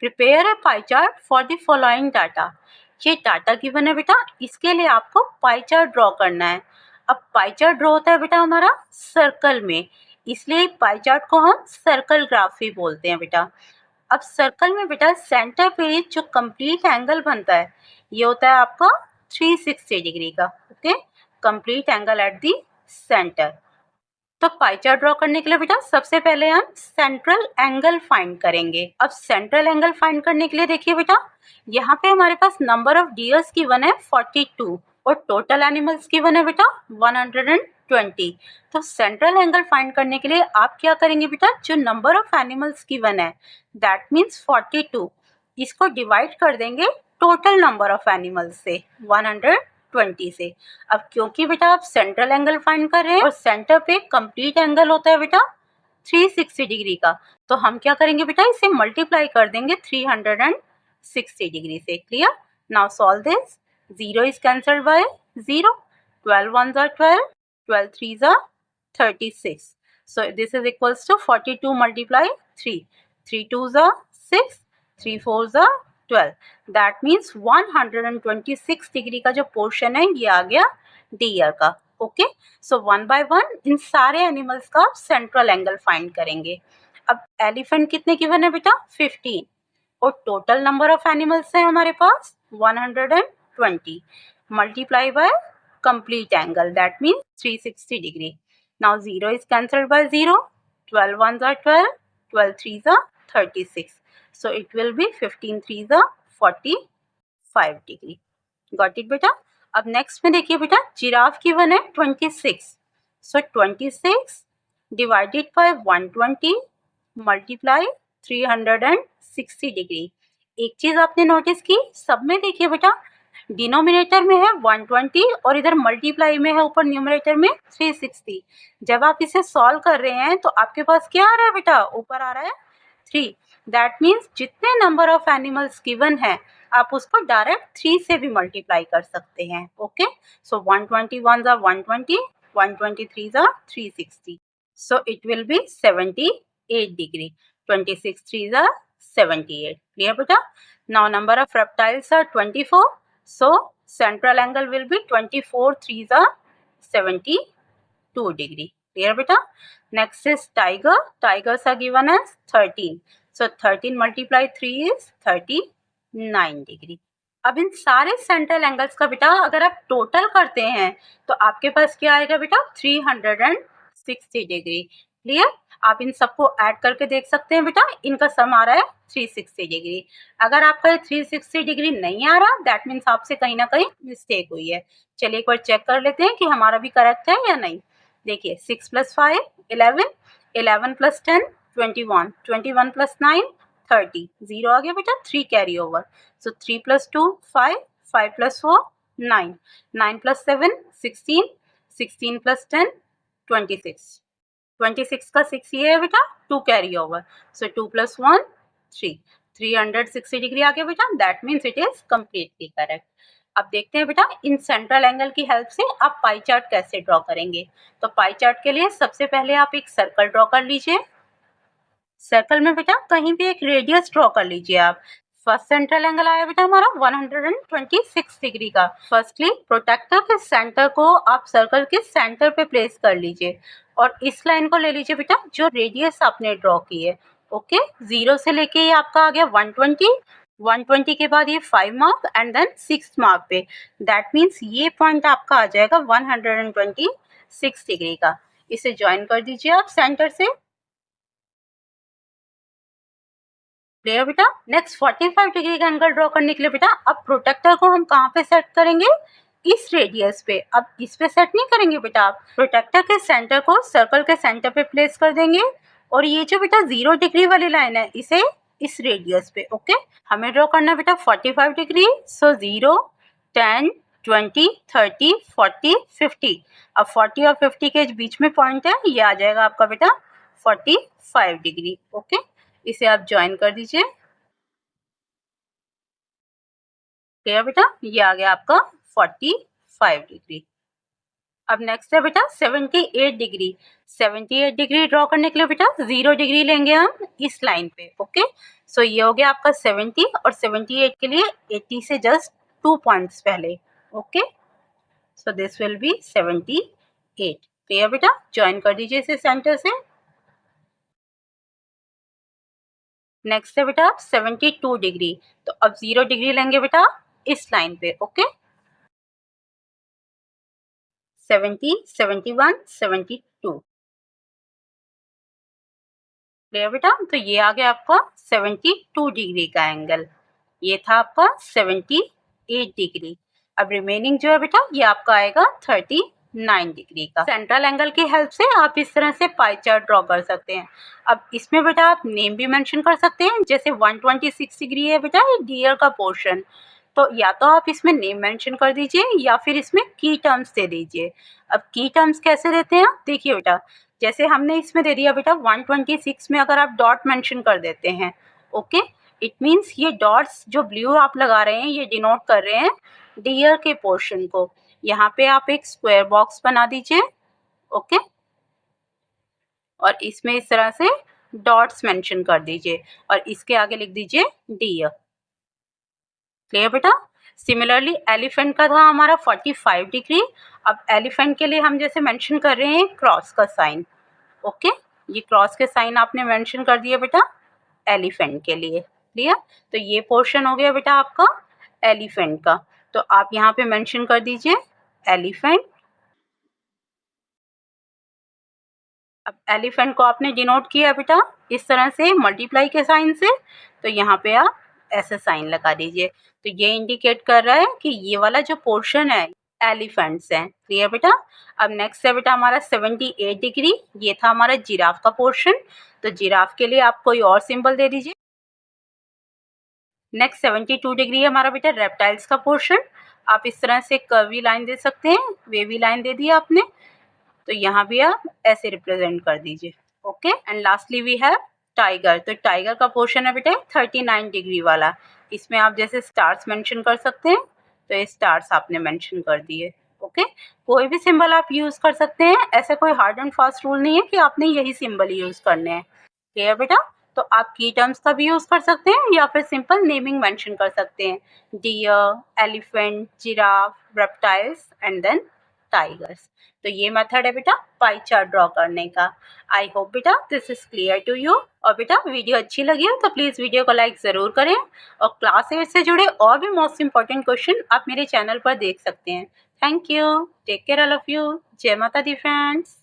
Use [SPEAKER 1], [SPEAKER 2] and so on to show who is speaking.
[SPEAKER 1] Prepare a pie chart for the following data. ये data given है बेटा, इसके लिए आपको पाई चार्ट ड्रॉ करना है। अब पाई चार्ट ड्रॉ होता है बेटा हमारा सर्कल में, इसलिए पाई चार्ट को हम सर्कल ग्राफ भी बोलते हैं बेटा। अब सर्कल में बेटा सेंटर पे जो कंप्लीट एंगल बनता है ये होता है आपका 360 डिग्री का। Okay, complete angle at the centre. तो पाई चार्ट ड्रॉ करने के लिए बेटा सबसे पहले हम सेंट्रल एंगल फाइंड करेंगे। अब सेंट्रल एंगल फाइंड करने के लिए देखिए बेटा, यहाँ पे हमारे पास नंबर ऑफ डियर्स गिवन है 42 और टोटल एनिमल्स गिवन है बेटा 120। तो सेंट्रल एंगल फाइंड करने के लिए आप क्या करेंगे बेटा, जो नंबर ऑफ एनिमल्स गिवन है दैट मीन्स 42, इसको डिवाइड कर देंगे टोटल नंबर ऑफ एनिमल्स से 120 से। अब क्योंकि बेटा आप सेंट्रल एंगल फाइंड कर रहे हैं और सेंटर पे कंप्लीट एंगल होता है बेटा 360 डिग्री का, तो हम क्या करेंगे बेटा, इसे मल्टीप्लाई कर देंगे 360 डिग्री से। Clear? Now solve this. 0 is cancelled by 0, 12 1s are 12, 12 3s are 36, so this is equals to 42 multiply 3, 3 2s are 6, 3 4s are 12, that means 126 degree का जो पोर्शन है ये आ गया डियर का। Okay, so one by one in सारे animals का central angle find करेंगे। अब एलिफेंट कितने गिवन है बेटा 15 और टोटल नंबर ऑफ एनिमल्स है हमारे पास 120 multiply by complete angle that means 360 degree. Now 0 is cancelled by 0, 12 1s are 12, 12 3s are 36, so it will be 15 3s are 45 degree. Got it बेटा? अब नेक्स्ट में देखिए बेटा, जिराफ की वन है 26, सो 26 divided by 120 multiply 360 degree. एक चीज आपने नोटिस की, सब में देखिए बेटा डिनोमिनेटर में है 120 और इधर मल्टीप्लाई में है ऊपर न्यूमरेटर में 360। जब आप इसे सॉल्व कर रहे हैं तो आपके पास क्या आ रहा है बेटा, ऊपर आ रहा है 3, दैट मीन्स जितने नंबर ऑफ एनिमल्स गिवन है आप उसको डायरेक्ट 3 से भी मल्टीप्लाई कर सकते हैं। Okay, so 121 are 120, 123 are 360, so it will be 78 degree, 26 3s are 78. Clear beta? Now number of reptiles are 24, so central angle will be 24 3s are 72 degree. Clear beta? Next is tiger. Tigers are given as 13, so 13 multiply 3 is 39 degree. अब इन सारे central angles का बेटा अगर आप total करते हैं तो आपके पास क्या आएगा बेटा 360 डिग्री। क्लियर? आप इन सबको ऐड करके देख सकते हैं बेटा, इनका सम आ रहा है 360 डिग्री। अगर आपका 360 डिग्री नहीं आ रहा दैट मीन्स आपसे कहीं ना कहीं मिस्टेक हुई है। चलिए एक बार चेक कर लेते हैं कि हमारा भी करेक्ट है या नहीं। देखिए 6 + 5 11, 11 + 10 21, 21 + 9 30, 0 आ गया बेटा, 3 कैरी ओवर, सो 3 + 2 5, 5 + 4 9, 9 + 7 16, 16 + 10 26, 26 का 6 ये है बेटा, 2 कैरी ओवर, सो 2 + 1 3, 360 डिग्री आ गया बेटा, that means it is completely correct. अब देखते हैं बेटा इन सेंट्रल एंगल की हेल्प से आप पाई चार्ट कैसे ड्रॉ करेंगे। तो पाई चार्ट के लिए सबसे पहले आप एक सर्कल ड्रॉ कर लीजिए। सर्कल में बेटा कहीं भी एक रेडियस ड्रॉ कर लीजिए आप। फर्स्ट सेंट्रल एंगल आया बेटा हमारा 126 डिग्री का। फर्स्टली प्रोटेक्टर के सेंटर को आप सर्कल के सेंटर पे प्लेस कर लीजिए और इस लाइन को ले लीजिए बेटा जो रेडियस आपने ड्रॉ की है। ओके, 0 से लेके ये आपका आ गया 120, 120 के बाद ये 5 मार्क एंड देन 6 मार्क पे, दैट मीन्स ये पॉइंट आपका आ जाएगा 126 डिग्री का। इसे ज्वाइन कर दीजिए आप सेंटर से। क्लियर बेटा? नेक्स्ट 45 डिग्री का एंगल ड्रॉ करने के लिए बेटा अब प्रोटेक्टर को हम कहाँ पे सेट करेंगे, इस रेडियस पे। अब इस पे सेट नहीं करेंगे बेटा, आप प्रोटेक्टर के सेंटर को सर्कल के सेंटर पे प्लेस कर देंगे और ये जो बेटा 0 डिग्री वाली लाइन है इसे इस रेडियस पे। ओके, हमें ड्रॉ करना है बेटा 45 डिग्री, सो 0 10 20 30 40 50। अब 40 और 50 के बीच में पॉइंट है, ये आ जाएगा आपका बेटा 45 डिग्री। ओके, इसे आप ज्वाइन कर दीजिए। क्लियर बेटा? ये आ गया आपका 45 डिग्री। अब नेक्स्ट है बेटा 78 डिग्री। 78 डिग्री ड्रॉ करने के लिए बेटा 0 डिग्री लेंगे हम इस लाइन पे। ओके, सो ये हो गया आपका 70 और 78 के लिए 80 से जस्ट 2 पॉइंट्स पहले। Okay, so this will be 78। Clear बेटा, ज्वाइन कर दीजिए इसे सेंटर से। नेक्स्ट है बेटा 72 डिग्री। तो अब 0 डिग्री लेंगे बेटा इस लाइन पे। ओके, 70, 71, 72। क्लियर बेटा, तो ये आ गया आपका 72 डिग्री का एंगल। ये था आपका 78 डिग्री। अब रिमेनिंग जो है बेटा ये आपका आएगा 39 डिग्री का। सेंट्रल एंगल की हेल्प से आप इस तरह से पाई चार्ट ड्रॉ कर सकते हैं। अब इसमें बेटा आप नेम भी मेंशन कर सकते हैं। जैसे 126 डिग्री है बेटा ये डियर का पोर्शन, तो या तो आप इसमें नेम मेंशन कर दीजिए या फिर इसमें की टर्म्स दे दीजिए। अब की टर्म्स कैसे देते हैं आप देखिए बेटा, जैसे हमने इसमें दे दिया बेटा 126 में अगर आप डॉट मेंशन कर देते हैं, ओके, इट मीन्स ये डॉट्स जो ब्लू आप लगा रहे हैं ये डिनोट कर रहे हैं डियर के पोर्शन को। यहाँ पे आप एक स्क्वायर बॉक्स बना दीजिए। ओके, और इसमें इस तरह से डॉट्स मेंशन कर दीजिए और इसके आगे लिख दीजिए डियर। क्लियर बेटा, सिमिलरली एलिफेंट का था हमारा 45 डिग्री। अब एलिफेंट के लिए हम जैसे मेंशन कर रहे हैं क्रॉस का साइन। ओके, ये क्रॉस के साइन आपने मेंशन कर दिया बेटा एलिफेंट के लिए। क्लियर, तो ये पोर्शन हो गया बेटा आपका एलिफेंट का। तो आप यहाँ पे मेंशन कर दीजिए एलिफेंट। अब एलिफेंट को आपने डिनोट किया बेटा इस तरह से मल्टीप्लाई के साइन से, तो यहाँ पे आप ऐसे साइन लगा दीजिए। तो ये इंडिकेट कर रहा है कि ये वाला जो पोर्शन है एलिफेंट्स हैं। क्लियर बेटा, अब नेक्स्ट है बेटा हमारा 78 डिग्री। ये था हमारा जिराफ का पोर्शन, तो जिराफ के लिए आप कोई और सिंबल दे दीजिए। नेक्स्ट 72 डिग्री है हमारा बेटा रेप्टाइल्स का पोर्शन। आप इस तरह से कर्वी लाइन दे सकते हैं, वेवी लाइन दे दी आपने, तो यहाँ भी आप ऐसे रिप्रेजेंट कर दीजिए। Okay, and lastly we have tiger. तो टाइगर का पोर्शन है बेटा 39 डिग्री वाला। इसमें आप जैसे स्टार्स मेंशन कर सकते हैं, तो ये स्टार्स आपने मेंशन कर दिए। ओके, कोई भी सिंबल आप यूज़ कर सकते हैं, ऐसा कोई हार्ड एंड फास्ट रूल नहीं है कि आपने यही सिंबल यूज़ करने हैं। क्लियर बेटा, तो आप की टर्म्स का भी यूज़ कर सकते हैं या फिर सिंपल नेमिंग मेंशन कर सकते हैं, deer, elephant, giraffe, reptiles and then tigers. तो ये मेथड है बेटा पाई चार्ट ड्रॉ करने का। आई होप बेटा this is clear to you. और बेटा वीडियो अच्छी लगी हो तो प्लीज़ वीडियो को लाइक ज़रूर करें, और क्लास 8 से जुड़े और भी मोस्ट इंपॉर्टेंट क्वेश्चन आप मेरे चैनल पर देख सकते हैं। Thank you, take care all of you. जय माता दी फ्रेंड्स।